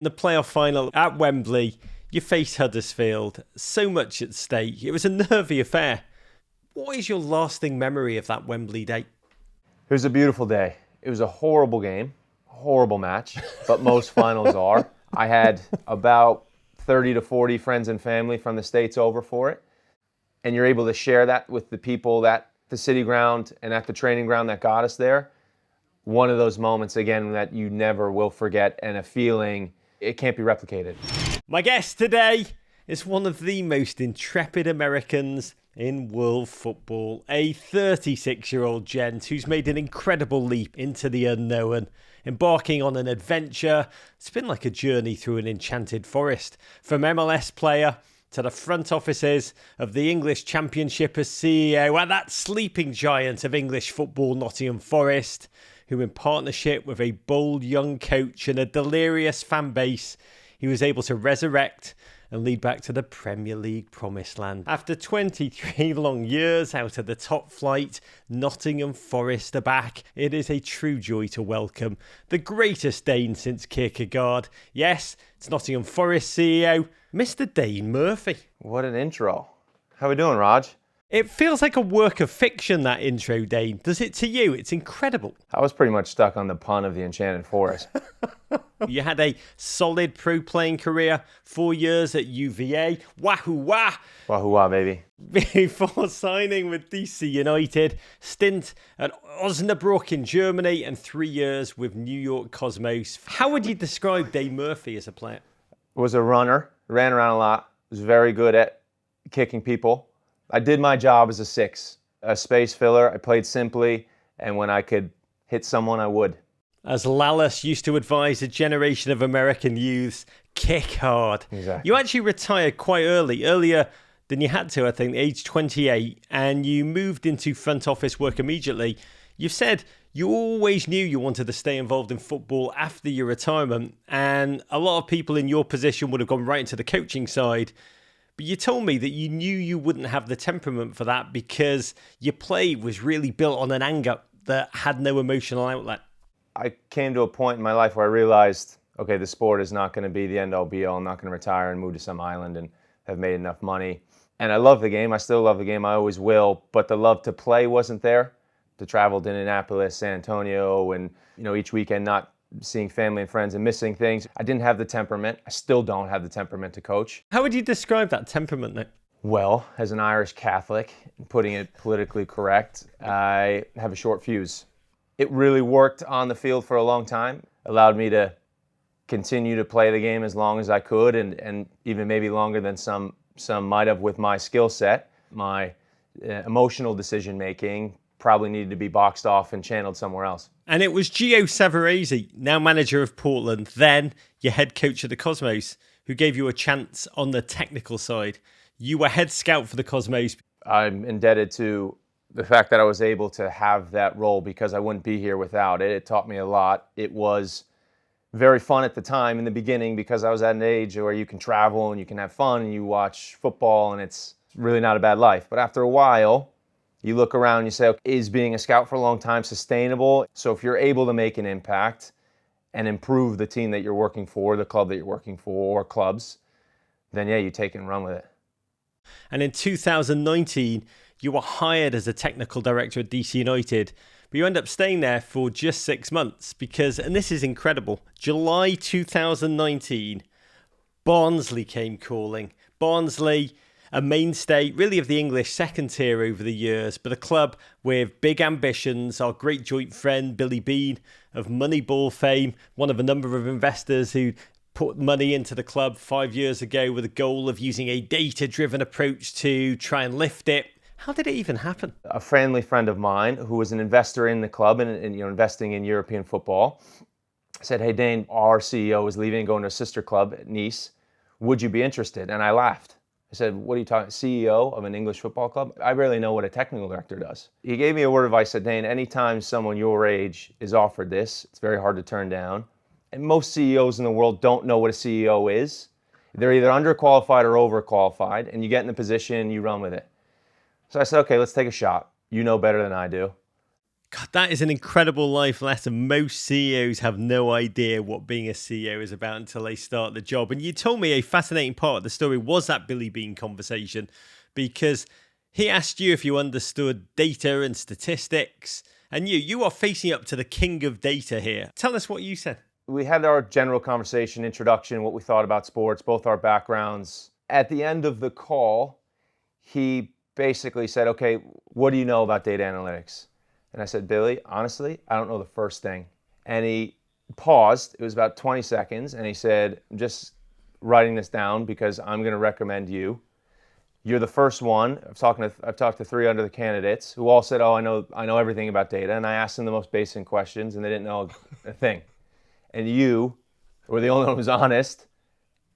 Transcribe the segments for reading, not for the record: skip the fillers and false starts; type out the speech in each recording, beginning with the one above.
The playoff final at Wembley, you faced Huddersfield. So much at stake. It was a nervy affair. What is your lasting memory of that Wembley day? It was a beautiful day. It was a horrible game, horrible match, but most finals are. I had about 30 to 40 friends and family from the States over for it. And you're able to share that with the people at the city ground and at the training ground that got us there. One of those moments, again, that you never will forget, and a feeling it can't be replicated. My guest today is one of the most intrepid Americans in world football, a 36-year-old gent who's made an incredible leap into the unknown, embarking on an adventure. It's been like a journey through an enchanted forest, from MLS player to the front offices of the English Championship as CEO at that sleeping giant of English football, Nottingham Forest, who, in partnership with a bold young coach and a delirious fan base, he was able to resurrect and lead back to the Premier League promised land. After 23 long years out of the top flight, Nottingham Forest are back. It is a true joy to welcome the greatest Dane since Kierkegaard. Yes, it's Nottingham Forest CEO, Mr. Dane Murphy. What an intro. How we doing, Raj? It feels like a work of fiction, that intro, Dane. Does it to you? It's incredible. I was pretty much stuck on the pun of the Enchanted Forest. You had a solid pro playing career, 4 years at UVA. Wahoo wah! Wahoo wah, baby. Before signing with DC United, stint at Osnabrück in Germany, and 3 years with New York Cosmos. How would you describe Dane Murphy as a player? Was a runner, ran around a lot, was very good at kicking people. I did my job as a 6, a space filler. I played simply, and when I could hit someone, I would. As Lallis used to advise a generation of American youths, kick hard. Exactly. You actually retired quite earlier than you had to, I think, age 28, and you moved into front office work immediately. You've said you always knew you wanted to stay involved in football after your retirement, and a lot of people in your position would have gone right into the coaching side. But you told me that you knew you wouldn't have the temperament for that because your play was really built on an anger that had no emotional outlet. I came to a point in my life where I realized, okay, the sport is not going to be the end-all be-all. I'm not going to retire and move to some island and have made enough money. And I love the game. I still love the game. I always will. But the love to play wasn't there. To travel to Indianapolis, San Antonio, and each weekend not seeing family and friends and missing things. I didn't have the temperament. I still don't have the temperament to coach. How would you describe that temperament, Nick? Well, as an Irish Catholic, putting it politically correct, I have a short fuse. It really worked on the field for a long time, allowed me to continue to play the game as long as I could, and even maybe longer than some might have with my skill set. My emotional decision-making probably needed to be boxed off and channeled somewhere else. And it was Gio Savarese, now manager of Portland, then your head coach at the Cosmos, who gave you a chance on the technical side. You were head scout for the Cosmos. I'm indebted to the fact that I was able to have that role because I wouldn't be here without it. It taught me a lot. It was very fun at the time in the beginning because I was at an age where you can travel and you can have fun and you watch football and it's really not a bad life. But after a while, you look around and you say, okay, is being a scout for a long time sustainable? So if you're able to make an impact and improve the team that you're working for, the club that you're working for, or clubs, then yeah, you take it and run with it. And in 2019, you were hired as a technical director at DC United, but you end up staying there for just 6 months because, and this is incredible, July 2019, Barnsley came calling. Barnsley, a mainstay really of the English second tier over the years, but a club with big ambitions. Our great joint friend Billy Bean of Moneyball fame, one of a number of investors who put money into the club 5 years ago with a goal of using a data-driven approach to try and lift it. How did it even happen? A friendly friend of mine who was an investor in the club and investing in European football said, "Hey Dane, our CEO is leaving and going to a sister club at Nice. Would you be interested?" And I laughed. I said, "What are you talking, CEO of an English football club? I barely know what a technical director does." He gave me a word of advice, said, "Dane, anytime someone your age is offered this, it's very hard to turn down. And most CEOs in the world don't know what a CEO is. They're either underqualified or overqualified, and you get in the position, you run with it." So I said, "Okay, let's take a shot. You know better than I do." God, that is an incredible life lesson. Most CEOs have no idea what being a CEO is about until they start the job. And you told me a fascinating part of the story was that Billy Bean conversation, because he asked you if you understood data and statistics. And you are facing up to the king of data here. Tell us what you said. We had our general conversation, introduction, what we thought about sports, both our backgrounds. At the end of the call, he basically said, okay, what do you know about data analytics? And I said, Billy, honestly, I don't know the first thing. And he paused. It was about 20 seconds. And he said, I'm just writing this down because I'm going to recommend you. You're the first one. I've talked to 3 other candidates who all said, oh, I know everything about data. And I asked them the most basic questions and they didn't know a thing. And you were the only one who was honest.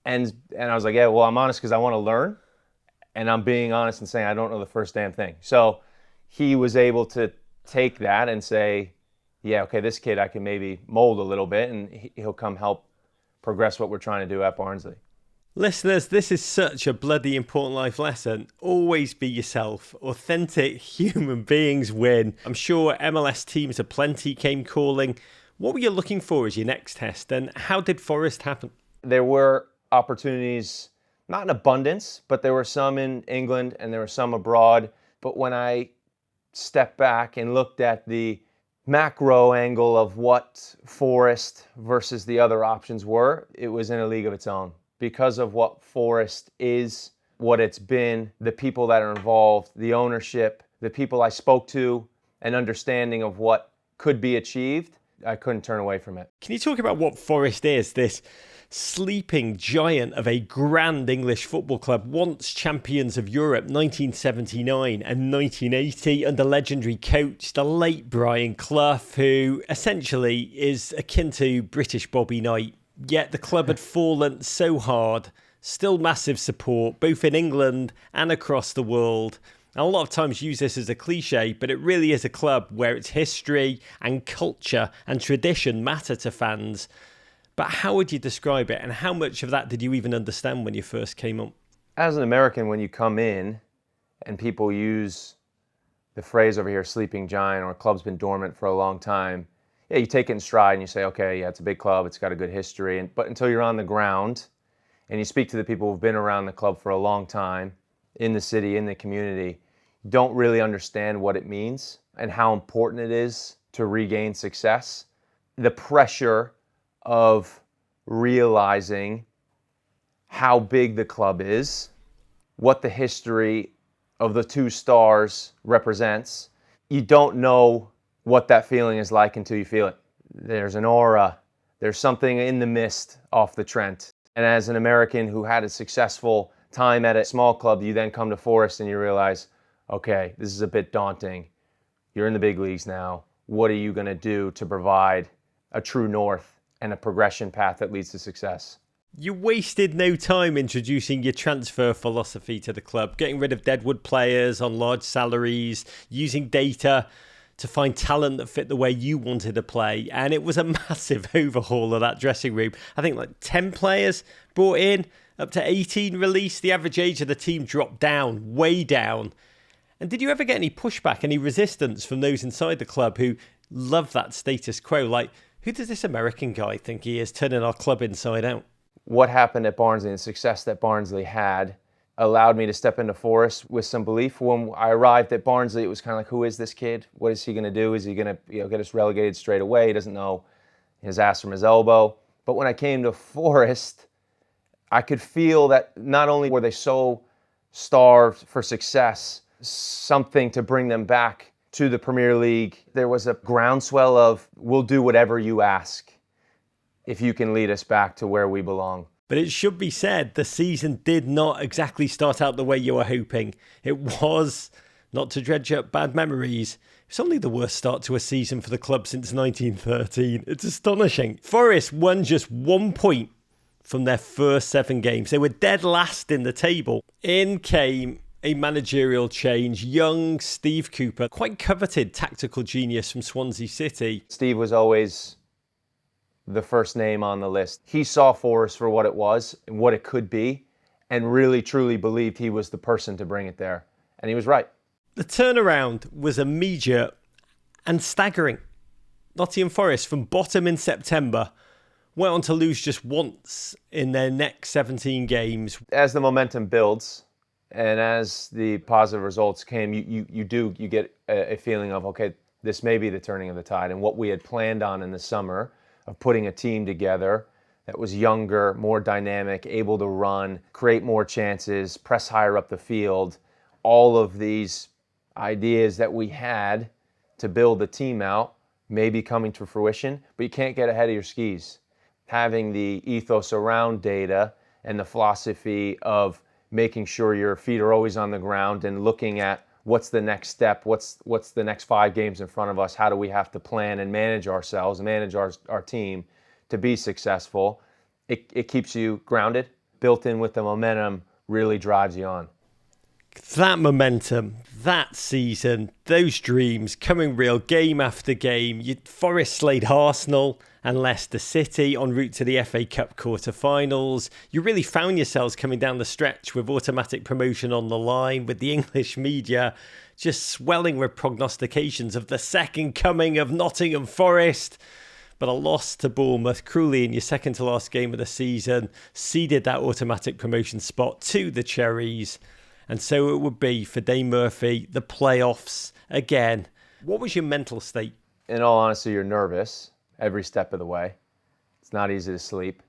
And I was like, yeah, well, I'm honest because I want to learn. And I'm being honest and saying I don't know the first damn thing. So he was able to take that and say, yeah, okay, this kid I can maybe mold a little bit and he'll come help progress what we're trying to do at Barnsley. Listeners, this is such a bloody important life lesson. Always be yourself. Authentic human beings win. I'm sure MLS teams aplenty came calling. What were you looking for as your next test, and how did Forest happen? There were opportunities, not in abundance, but there were some in England and there were some abroad. But when I stepped back and looked at the macro angle of what Forest versus the other options were, it was in a league of its own. Because of what Forest is, what it's been, the people that are involved, the ownership, the people I spoke to, an understanding of what could be achieved, I couldn't turn away from it. Can you talk about what Forest is, this sleeping giant of a grand English football club, once champions of Europe 1979 and 1980 under legendary coach, the late Brian Clough, who essentially is akin to British Bobby Knight. Yet the club had fallen so hard, still massive support, both in England and across the world. And a lot of times use this as a cliche, but it really is a club where its history and culture and tradition matter to fans. But how would you describe it, and how much of that did you even understand when you first came up? As an American, when you come in and people use the phrase over here, sleeping giant, or club's been dormant for a long time, yeah, you take it in stride and you say, okay, yeah, it's a big club, it's got a good history. But until you're on the ground and you speak to the people who've been around the club for a long time, in the city, in the community, don't really understand what it means and how important it is to regain success. The pressure of realizing how big the club is, what the history of the 2 stars represents. You don't know what that feeling is like until you feel it. There's an aura, there's something in the mist off the Trent. And as an American who had a successful time at a small club, you then come to Forest and you realize, okay, this is a bit daunting. You're in the big leagues now. What are you going to do to provide a true north and a progression path that leads to success? You wasted no time introducing your transfer philosophy to the club, getting rid of deadwood players on large salaries, using data to find talent that fit the way you wanted to play. And it was a massive overhaul of that dressing room. I think like 10 players brought in, up to 18 released. The average age of the team dropped down, way down. And did you ever get any pushback, any resistance from those inside the club who love that status quo? Like, who does this American guy think he is, turning our club inside out? What happened at Barnsley and the success that Barnsley had allowed me to step into Forest with some belief. When I arrived at Barnsley, it was kind of like, who is this kid? What is he going to do? Is he going to get us relegated straight away? He doesn't know his ass from his elbow. But when I came to Forest, I could feel that not only were they so starved for success, something to bring them back to the Premier League. There was a groundswell of, we'll do whatever you ask if you can lead us back to where we belong. But it should be said, the season did not exactly start out the way you were hoping. It was, not to dredge up bad memories, it's only the worst start to a season for the club since 1913. It's astonishing. Forest won just 1 point from their first 7 games. They were dead last in the table. In came a managerial change. Young Steve Cooper, quite coveted tactical genius from Swansea City. Steve was always the first name on the list. He saw Forest for what it was and what it could be, and really truly believed he was the person to bring it there. And he was right. The turnaround was immediate And staggering. Nottingham Forest, from bottom in September, went on to lose just once in their next 17 games. As the momentum builds and as the positive results came, you get a feeling of, okay, this may be the turning of the tide. And what we had planned on in the summer of putting a team together that was younger, more dynamic, able to run, create more chances, press higher up the field, all of these ideas that we had to build the team out may be coming to fruition, but you can't get ahead of your skis. Having the ethos around data and the philosophy of making sure your feet are always on the ground and looking at what's the next step, what's the next 5 games in front of us, how do we have to plan and manage ourselves and manage our team to be successful. It keeps you grounded, built in with the momentum, really drives you on. That momentum, that season, those dreams coming real game after game. Forest slayed Arsenal and Leicester City en route to the FA Cup quarter-finals. You really found yourselves coming down the stretch with automatic promotion on the line, with the English media just swelling with prognostications of the second coming of Nottingham Forest. But a loss to Bournemouth cruelly in your second to last game of the season ceded that automatic promotion spot to the Cherries. And so it would be for Dane Murphy, the playoffs again. What was your mental state? In all honesty, you're nervous every step of the way. It's not easy to sleep.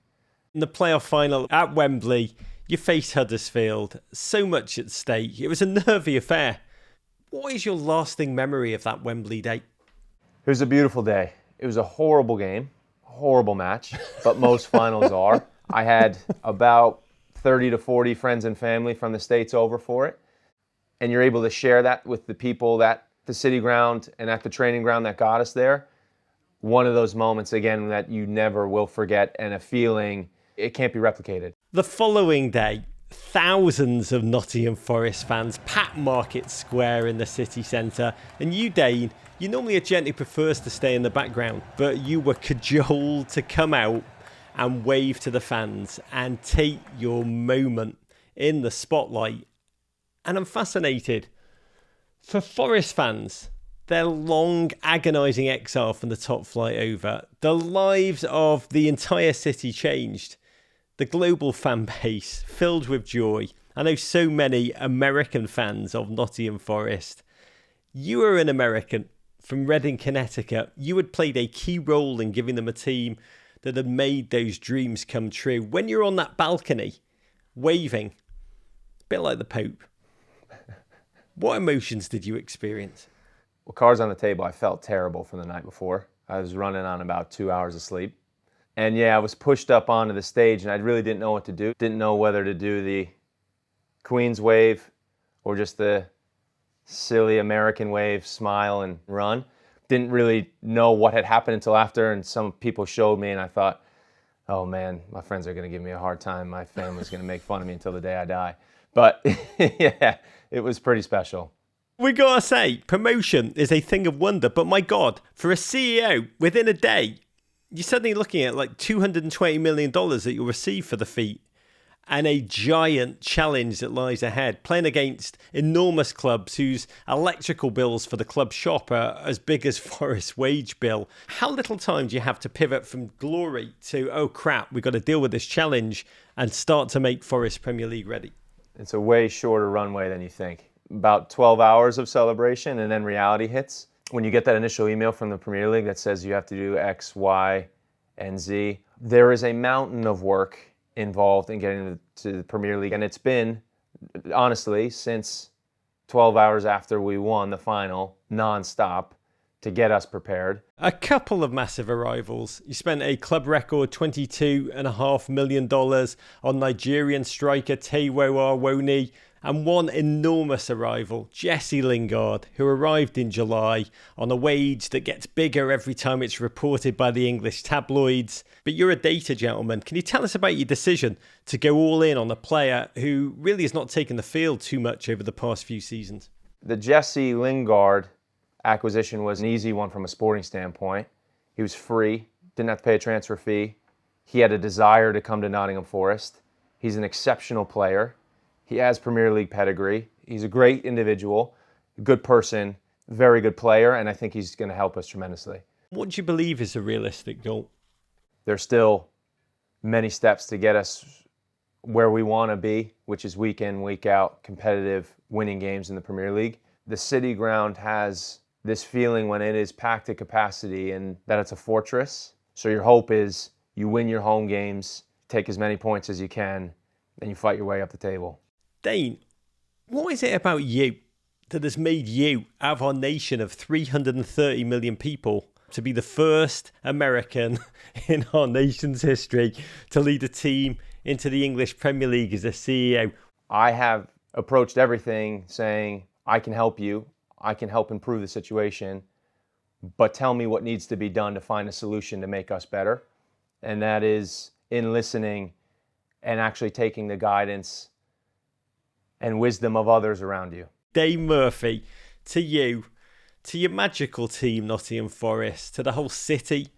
In the playoff final at Wembley, you faced Huddersfield. So much at stake. It was a nervy affair. What is your lasting memory of that Wembley day? It was a beautiful day. It was a horrible game, horrible match, but most finals are. I had about 30 to 40 friends and family from the States over for it. And you're able to share that with the people at the city ground and at the training ground that got us there. One of those moments, again, that you never will forget, and a feeling it can't be replicated. The following day, thousands of Nottingham Forest fans packed Market Square in the city centre. And you, Dane, you normally are gently prefers to stay in the background, but you were cajoled to come out and wave to the fans and take your moment in the spotlight. And I'm fascinated. For Forest fans, their long, agonising exile from the top flight over, the lives of the entire city changed. The global fan base filled with joy. I know so many American fans of Nottingham Forest. You were an American from Reading, Connecticut. You had played a key role in giving them a team that had made those dreams come true. When you're on that balcony, waving, a bit like the Pope, what emotions did you experience? Well, cards on the table, I felt terrible from the night before. I was running on about 2 hours of sleep. And yeah, I was pushed up onto the stage and I really didn't know what to do. Didn't know whether to do the Queen's wave or just the silly American wave, smile and run. Didn't really know what had happened until after, and some people showed me, and I thought, oh man, my friends are going to give me a hard time. My family's going to make fun of me until the day I die. But yeah, it was pretty special. We gotta say, promotion is a thing of wonder, but my God, for a CEO, within a day, you're suddenly looking at like $220 million that you'll receive for the feat, and a giant challenge that lies ahead, playing against enormous clubs whose electrical bills for the club shop are as big as Forest's wage bill. How little time do you have to pivot from glory to, oh crap, we've got to deal with this challenge and start to make Forest Premier League ready? It's a way shorter runway than you think. About 12 hours of celebration, and then reality hits. When you get that initial email from the Premier League that says you have to do X, Y, and Z, there is a mountain of work involved in getting to the Premier League. And it's been, honestly, since 12 hours after we won the final, non-stop, to get us prepared. A couple of massive arrivals. You spent a club record $22.5 million on Nigerian striker Taiwo Awoni, and one enormous arrival, Jesse Lingard, who arrived in July on a wage that gets bigger every time it's reported by the English tabloids. But you're a data gentleman. Can you tell us about your decision to go all in on a player who really has not taken the field too much over the past few seasons? The Jesse Lingard acquisition was an easy one from a sporting standpoint. He was free, didn't have to pay a transfer fee. He had a desire to come to Nottingham Forest. He's an exceptional player. He has Premier League pedigree. He's a great individual, a good person, very good player, and I think he's going to help us tremendously. What do you believe is a realistic goal? There's still many steps to get us where we want to be, which is week in, week out, competitive, winning games in the Premier League. The City ground has this feeling when it is packed to capacity and that it's a fortress. So your hope is you win your home games, take as many points as you can, and you fight your way up the table. Dane, what is it about you that has made you, out of our nation of 330 million people, to be the first American in our nation's history to lead a team into the English Premier League as a CEO? I have approached everything saying, I can help you, I can help improve the situation, but tell me what needs to be done to find a solution to make us better. And that is in listening and actually taking the guidance and wisdom of others around you. Dane Murphy, to you, to your magical team, Nottingham Forest, to the whole city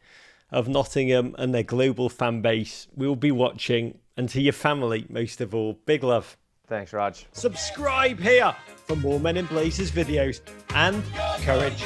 of Nottingham and their global fan base, we will be watching, and to your family, most of all, big love. Thanks, Raj. Subscribe here for more Men in Blazers videos and courage.